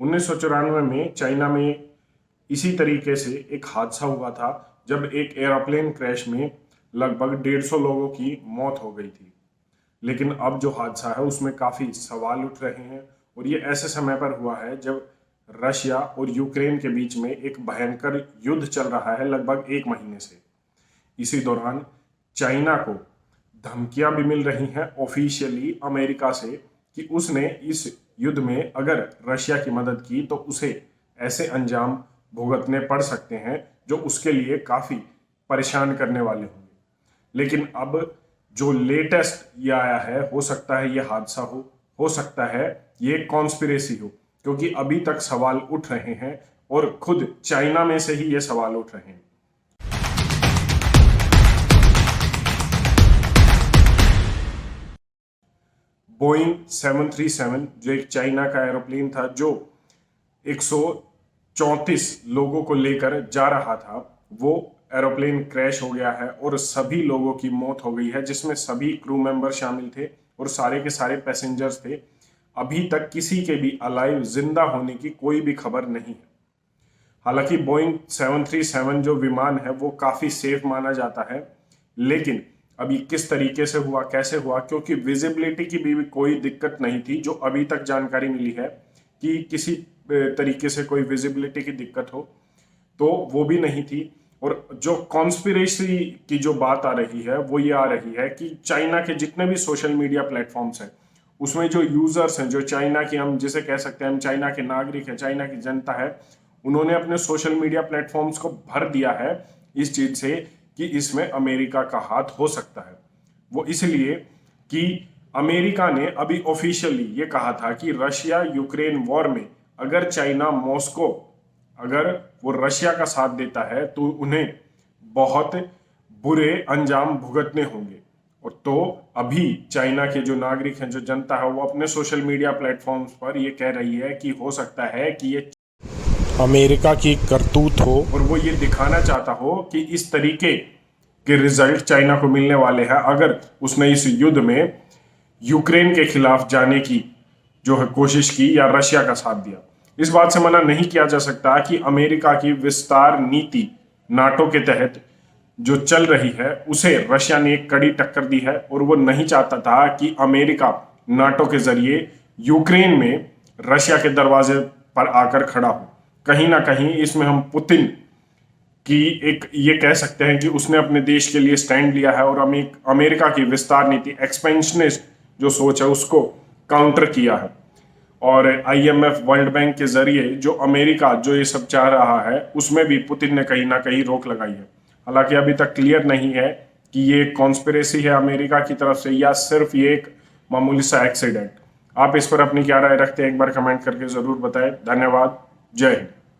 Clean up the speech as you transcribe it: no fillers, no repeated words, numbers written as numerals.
1994 में चाइना में इसी तरीके से एक हादसा हुआ था जब एक एरोप्लेन क्रैश में लगभग 150 लोगों की मौत हो गई थी। लेकिन अब जो हादसा है उसमें काफ़ी सवाल उठ रहे हैं और ये ऐसे समय पर हुआ है जब रशिया और यूक्रेन के बीच में एक भयंकर युद्ध चल रहा है लगभग 1 महीने से। इसी दौरान चाइना को धमकियां भी मिल रही हैं ऑफिशियली अमेरिका से कि उसने इस युद्ध में अगर रशिया की मदद की तो उसे ऐसे अंजाम भुगतने पड़ सकते हैं जो उसके लिए काफ़ी परेशान करने वाले होंगे। लेकिन अब जो लेटेस्ट ये आया है, हो सकता है ये हादसा हो सकता है ये कॉन्स्पिरेसी हो, क्योंकि अभी तक सवाल उठ रहे हैं और खुद चाइना में से ही ये सवाल उठ रहे हैं। बोइंग 737 जो एक चाइना का एरोप्लेन था जो 134 लोगों को लेकर जा रहा था, वो एरोप्लेन क्रैश हो गया है और सभी लोगों की मौत हो गई है, जिसमें सभी क्रू मेंबर शामिल थे और सारे के सारे पैसेंजर्स थे। अभी तक किसी के भी अलाइव जिंदा होने की कोई भी खबर नहीं है। हालांकि बोइंग 737 जो विमान है वो काफ़ी सेफ माना जाता है, लेकिन अभी किस तरीके से हुआ, कैसे हुआ, क्योंकि विजिबिलिटी की भी कोई दिक्कत नहीं थी। जो अभी तक जानकारी मिली है कि किसी तरीके से कोई विजिबिलिटी की दिक्कत हो तो वो भी नहीं थी। और जो कॉन्स्पिरेसी की जो बात आ रही है वो ये आ रही है कि चाइना के जितने भी सोशल मीडिया प्लेटफॉर्म्स हैं उसमें जो यूजर्स हैं, जो चाइना की, हम जिसे कह सकते हैं हम चाइना के नागरिक हैं, चाइना की जनता है, उन्होंने अपने सोशल मीडिया प्लेटफॉर्म्स को भर दिया है इस चीज से कि इसमें अमेरिका का हाथ हो सकता है। वो इसलिए कि अमेरिका ने अभी ऑफिशियली ये कहा था कि रशिया यूक्रेन वॉर में अगर चाइना मॉस्को अगर वो रशिया का साथ देता है तो उन्हें बहुत बुरे अंजाम भुगतने होंगे। और तो अभी चाइना के जो नागरिक हैं, जो जनता है, वो अपने सोशल मीडिया प्लेटफॉर्म्स पर ये कह रही है कि हो सकता है कि ये अमेरिका की करतूत हो और वो ये दिखाना चाहता हो कि इस तरीके के रिजल्ट चाइना को मिलने वाले हैं अगर उसने इस युद्ध में यूक्रेन के खिलाफ जाने की जो है कोशिश की या रशिया का साथ दिया। इस बात से मना नहीं किया जा सकता कि अमेरिका की विस्तार नीति नाटो के तहत जो चल रही है उसे रशिया ने एक कड़ी टक्कर दी है और वो नहीं चाहता था कि अमेरिका नाटो के जरिए यूक्रेन में रशिया के दरवाजे पर आकर खड़ा हो। कहीं ना कहीं इसमें हम पुतिन की एक ये कह सकते हैं कि उसने अपने देश के लिए स्टैंड लिया है और अमेरिका की विस्तार नीति, एक्सपेंशनिस्ट जो सोच है, उसको काउंटर किया है। और IMF, वर्ल्ड बैंक के जरिए जो अमेरिका जो ये सब चाह रहा है उसमें भी पुतिन ने कहीं ना कहीं रोक लगाई है। हालांकि अभी तक क्लियर नहीं है कि ये कॉन्स्पिरेसी है अमेरिका की तरफ से या सिर्फ ये एक मामूली सा एक्सीडेंट। आप इस पर अपनी क्या राय रखते हैं, एक बार कमेंट करके जरूर बताएं। धन्यवाद। जय हिंद।